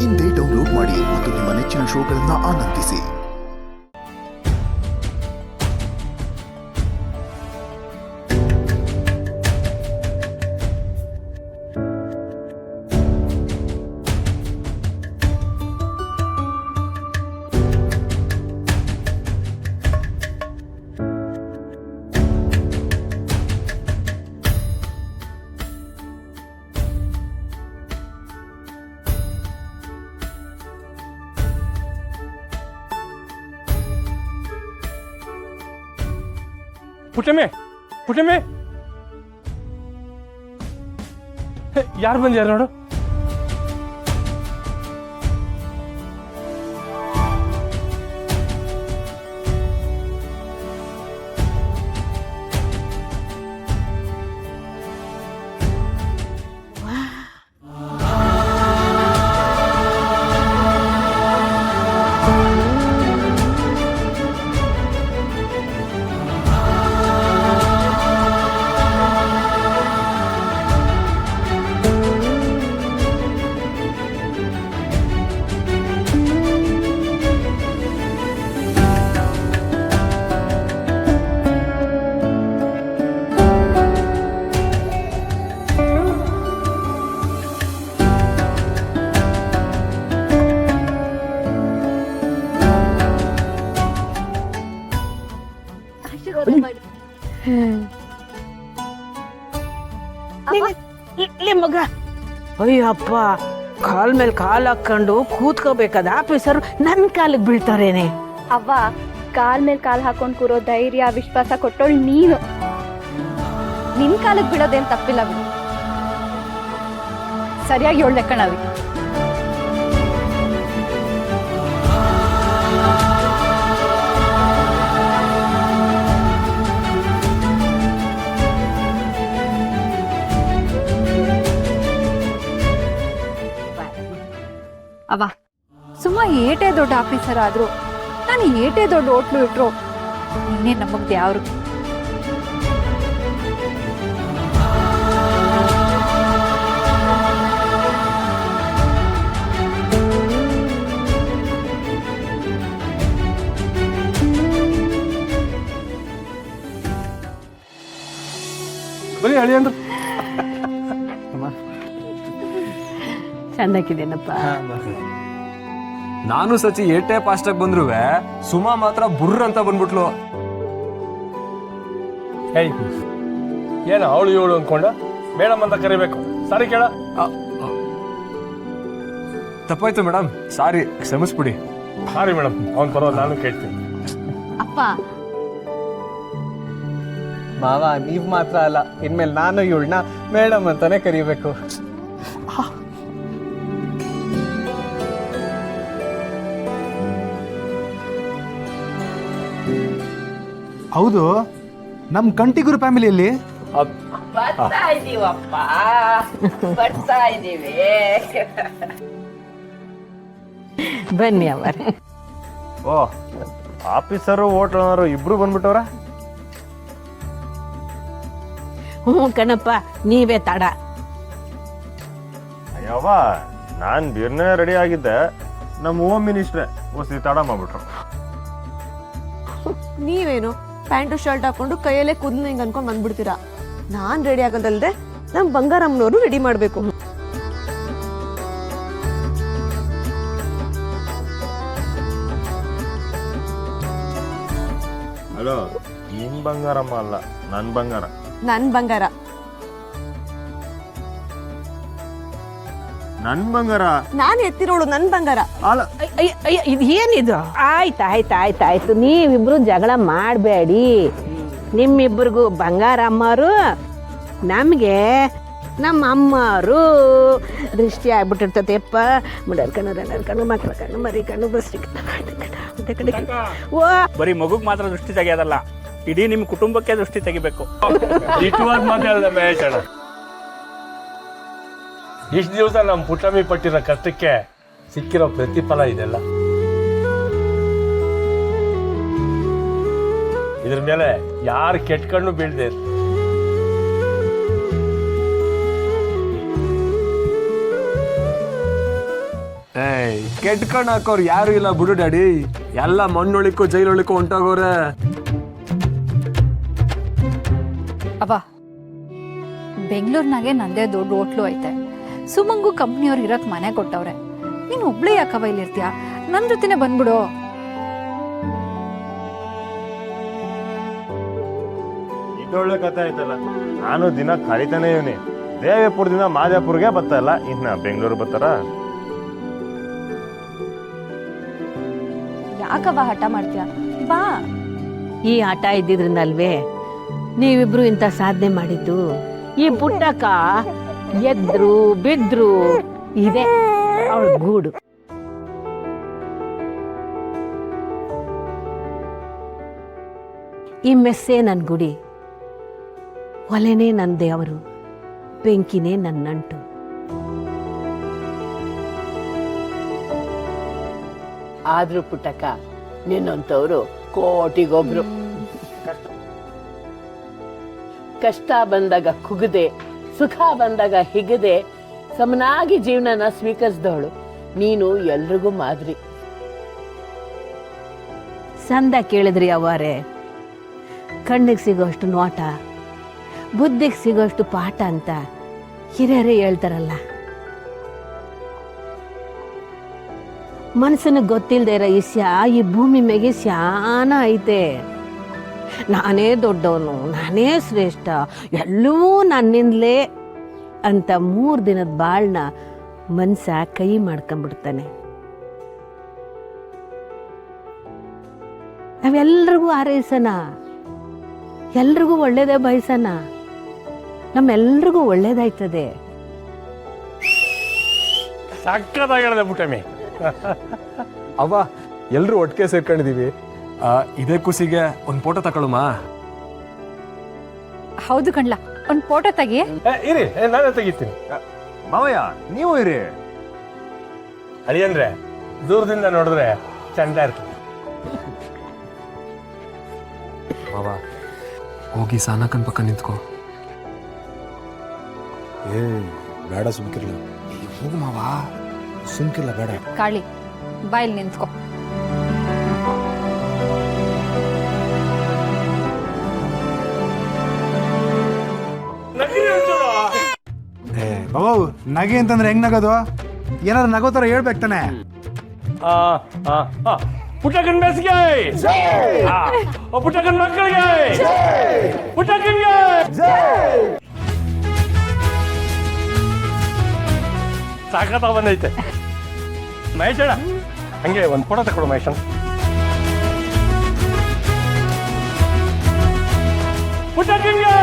ಇಂದೇ ಡೌನ್ಲೋಡ್ ಮಾಡಿ ಮತ್ತು ನಿಮ್ಮ ನೆಚ್ಚಿನ ಶೋಗಳನ್ನು ಆನಂದಿಸಿ. ಪುಟಮೆ ಯಾರು ಬಂದ್ಯಾರ ನೋಡು. ಮಗ ಅಯ್ಯಪ್ಪ ಕಾಲ್ ಮೇಲೆ ಕಾಲ್ ಹಾಕೊಂಡು ಕೂತ್ಕೋಬೇಕಾದ ಆಫೀಸರ್ ನನ್ ಕಾಲಿಗೆ ಬೀಳ್ತಾರೇನೆ. ಅವ್ವ ಕಾಲ್ ಮೇಲೆ ಕಾಲ್ ಹಾಕೊಂಡ್ ಕೂರೋ ಧೈರ್ಯ ವಿಶ್ವಾಸ ಕೊಟ್ಟೋಳ್ ನೀನು. ನಿನ್ ಕಾಲಕ್ಕೆ ಬಿಡೋದೇನ್ ತಪ್ಪಿಲ್ಲ ಬಿಡು. ಸರಿಯಾಗಿ ಒಳ್ಳೆ ಕಣವಿ. ಅವ್ವ ಸುಮ್ಮ ಏಟೇ ದೊಡ್ಡ ಆಫೀಸರ್ ಆದ್ರು ನಾನು ಏಟೇ ದೊಡ್ಡ ಹೋಟ್ಲು ಇಟ್ರು ನೀನೇ ನಮಗ್ ಯಾವ್ರು. ಬರೀ ಹಳಿ ಅಂದ್ರೆ ಚಂದಾಕಿದ್ದೇನಪ್ಪ. ನಾನು ಸಚಿ ಏಟೇ ಫಾಸ್ಟಾಗಿ ಬಂದ್ರು ಸುಮಾ ಮಾತ್ರ ಬುರ್ರ ಅಂತ ಬಂದ್ಬಿಟ್ಲು. ಏನು ಅವಳು ಇವಳು ಅನ್ಕೊಂಡ ಮೇಡಮ್ ಅಂತ ಕರಿಬೇಕು. ಸಾರಿ ಕೇಳ. ತಪ್ಪಾಯ್ತು ಮೇಡಮ್, ಸಾರಿ, ಕ್ಷಮಿಸ್ಬಿಡಿ. ಸಾರಿ ಮೇಡಮ್, ಅವ್ನು ಬರೋ ನಾನು ಕೇಳ್ತೀನಿ. ಅಪ್ಪ ಮಾವ ನೀವ್ ಮಾತ್ರ ಅಲ್ಲ, ಇನ್ಮೇಲೆ ನಾನು ಇವಳನ್ನ ಮೇಡಮ್ ಅಂತಾನೆ ಕರಿಬೇಕು. ಹೌದು, ನಮ್ ಕಂಟಿಗುರು ಫ್ಯಾಮಿಲಿಯಲ್ಲಿ ಬನ್ನಿ ಅವರ. ಓ, ಆಫೀಸರು ಹೋಟ್ಲನವರು ಇಬ್ರು ಬಂದ್ಬಿಟ್ಟವ್ರ. ಹ್ಞೂ ಕಣಪ್ಪ, ನೀವೇ ತಡ. ಅಯ್ಯವ್ವ, ನಾನ್ ಬಿರ್ನೇ ರೆಡಿ ಆಗಿದ್ದೆ, ನಮ್ಮ ಹೋಮ್ ಮಿನಿಸ್ಟ್ರೆ ಹೊಸಿ ತಡ ಮಾಡ್ಬಿಟ್ರು. ನೀವೇನು ಪ್ಯಾಂಟು ಶರ್ಟ್ ಹಾಕೊಂಡು ಕೈಯಲ್ಲೇ ಕೂದಲು ಹಿಂಗ್ ಅನ್ಕೊಂಡ್ ಬಂದ್ಬಿಡ್ತೀರಾ. ನಾನ್ ರೆಡಿ ಆಗೋದಲ್ದೆ ನಮ್ ಬಂಗಾರಮ್ಮನವರು ರೆಡಿ ಮಾಡ್ಬೇಕು. ಹಲೋ, ನಿನ್ ಬಂಗಾರಮ್ಮ ಅಲ್ಲ, ನನ್ ಬಂಗಾರ. ನನ್ ಬಂಗಾರ ನನ್ ಬಂಗಾರ ನಾನ್ ಎತ್ತಿರೋಳು, ನನ್ ಬಂಗಾರ. ಇದು ಏನಿದು? ಆಯ್ತು ನೀವಿಬ್ರು ಜಗಳ ಮಾಡಬೇಡಿ. ನಿಮ್ಮಿಬ್ಬರಿಗೂ ಬಂಗಾರಮ್ಮರು, ನಮಗೆ ನಮ್ಮ ಅಮ್ಮರು ದೃಷ್ಟಿ ಆಗ್ಬಿಟ್ಟಿರ್ತತೆಪ್ಪ. ಮುಡರ್ಕಣ್ಣು ಮಕ್ಕಳ ಕಣ್ಣು ಮರಿ ಕಣ್ಣು ಬಸ್ರಿ ಓ, ಬರೀ ಮಗುಗ್ ಮಾತ್ರ ದೃಷ್ಟಿ ತೆಗೆಯೋದಲ್ಲ, ಇಡೀ ನಿಮ್ ಕುಟುಂಬಕ್ಕೆ ದೃಷ್ಟಿ ತೆಗಿಬೇಕು. ಇಷ್ಟವಾದ ಮಾತಾಡಿದ ಮಹೇಶ್ ಅಣ್ಣ. ಇಷ್ಟು ದಿವಸ ನಮ್ಮ ಪುಟ್ಟಮಿ ಪಟ್ಟಿರೋ ಕಷ್ಟಕ್ಕೆ ಸಿಕ್ಕಿರೋ ಪ್ರತಿಫಲ ಇದೆಲ್ಲ. ಇದ್ರ ಮೇಲೆ ಯಾರು ಕೆಟ್ಟ ಕಣ್ಣು ಬೀಳ್ದೆ. ಕೆಟ್ಟ ಕಣ್ ಹಾಕೋರು ಯಾರು ಇಲ್ಲ ಬಿಡು ಡ್ಯಾಡಿ. ಎಲ್ಲ ಮಣ್ಣೊಳಿಕ್ಕೂ ಜೈಲೊಳಿಕ್ಕೂ ಹೊಂಟೋಗೋರೆ. ಅವ ಬೆಂಗಳೂರಿನಾಗೆ ನಂದೇ ದೊಡ್ಡ ಹೋಟ್ಲು ಐತೆ. ಸುಮಂಗು ಕಂಪ್ನಿಯವ್ರು ಇರಕ್ ಮನೆ ಕೊಟ್ಟವ್ರೆ. ನೀನು ಒಬ್ಳೇ ಯಾಕವ ಇಲ್ಲಿರ್ತೀಯ? ನನ್ನ ಜೊತೆನೆ ಬಂದ್ಬಿಡು. ಇದೊಳ್ಳೆ ಕಥೆ ಆಯ್ತಲ್ಲ. ನಾನು ದಿನ ಕರಿತಾನೆ ಇವನಿ. ದೇವೇಪುರದಿಂದ ಮಾದೇಪುರ್ಗೆ ಬರ್ತಾ ಇಲ್ಲ, ಇನ್ನ ಬೆಂಗಳೂರು ಬರ್ತಾರ. ಯಾಕವ್ವ ಹಠ ಮಾಡ್ತೀಯ? ಬಾ. ಈ ಆಟ ಇದ್ದಿದ್ರಿಂದಲ್ವೇ ನೀವಿಬ್ರು ಇಂಥ ಸಾಧನೆ ಮಾಡಿದ್ದು. ಈ ಪುಟ್ಟಕ್ಕ ಎದ್ರು ಬಿದ್ರು ಇದೆ ಅವಳ ಗೂಡು. ಈ ಮೆಸ್ಸೇ ನನ್ನ ಗುಡಿ, ಒಲೆನೇ ನನ್ನ ದೇವರು, ಬೆಂಕಿನೇ ನನ್ನ ನಂಟು. ಆದ್ರೂ ಪುಟ್ಟಕ್ಕ ನಿನ್ನಂತವ್ರು ಕೋಟಿಗೊಬ್ರು. ಕಷ್ಟ ಬಂದಾಗ ಕುಗದೆ, ಸುಖ ಬಂದಾಗ ಹಿಗದೆ ಸಮನಾಗಿ ಜೀವನನ ಸ್ವೀಕರಿಸಿದವಳು ನೀನು. ಎಲ್ರಿಗೂ ಮಾದರಿ. ಸಂದ ಕೇಳಿದ್ರಿ ಅವರೇ, ಕಣ್ಣಿಗೆ ಸಿಗೋಷ್ಟು ನೋಟ, ಬುದ್ಧಿಗೆ ಸಿಗೋಷ್ಟು ಪಾಠ ಅಂತ ಹಿರಿಯರೇ ಹೇಳ್ತಾರಲ್ಲ. ಮನಸ್ಸನ್ನು ಗೊತ್ತಿಲ್ಲದೆ ಇರೋ ಇಸ್ಯ ಈ ಭೂಮಿ ಮೇಗೆ ಸ್ಯಾನ ಐತೆ. ನಾನೇ ದೊಡ್ಡವನು, ನಾನೇ ಶ್ರೇಷ್ಠ, ಎಲ್ಲವೂ ನನ್ನಿಂದಲೇ ಅಂತ 3 ದಿನದ ಬಾಳ್ನ ಮನ್ಸ ಕೈ ಮಾಡ್ಕೊಂಡ್ಬಿಡ್ತಾನೆ. ನಾವೆಲ್ರಿಗೂ ಹಾರೈಸೋಣ, ಎಲ್ರಿಗೂ ಒಳ್ಳೇದೇ ಬಯಸೋಣ, ನಮ್ಮೆಲ್ರಿಗೂ ಒಳ್ಳೇದಾಯ್ತದೆ. ಸಕ್ಕತ್ತಾಗಿ ಪುಟ್ಟಮ್ಮಿ. ಅವ ಎಲ್ರು ಒಟ್ಟಿಗೆ ಸೇರ್ಕೊಂಡಿದೀವಿ. ಇದೇ ಖುಷಿಗೆ ಒಂದ್ ಫೋಟೋ ತಗೊಳುಮಾ? ಹೌದು ಕಣ್ಲ, ಒಂದ್ ಫೋಟೋ ತೆಗಿ. ಇರಿ, ನಾನೇ ತೆಗಿತೀನಿ. ಮಾವಯ್ಯ ನೀವು ಇರಿ. ಅಳಿಯಂದ್ರೆ ದೂರದಿಂದ ನೋಡಿದ್ರೆ ಚಂದ ಇರ್ತದೆ. ಮಾವ ಹೋಗಿ ಸಾನಕನ್ ಪಕ್ಕ ನಿಂತ್ಕೋ. ಬೇಡ ಸುಮ್ಕಿರ್ಲ. ಹೋಗು ಮಾವ, ಸುಮ್ಕಿರ್ಲ ಬೇಡ. ಕಾಳಿ ಬಾಯಲ್ಲಿ ನಿಂತ್ಕೋ. ಬಾಬು ನಗೆ ಅಂತಂದ್ರೆ ಹೆಂಗ್ ನಗೋದು? ಏನಾದ್ರು ನಗೋ ಥರ ಹೇಳ್ಬೇಕು ತಾನೆ. ಪುಟ್ಟಕ್ಕನ ಬೇಸಿಗೆ, ಪುಟ್ಟಕ್ಕನ ಮಕ್ಕಳಿಗೆ, ಪುಟ್ಟಕ್ಕನಿಗೆ ಸಾಕತ್ತ ಬಂದೈತೆ. ಮಹೇಶಣ್ಣ ಹಂಗೆ ಒಂದು ಫೋಟೋ ತಗೊಡು ಮಹೇಶಣ್ಣ. ಪುಟ್ಟಕ್ಕನಿಗೆ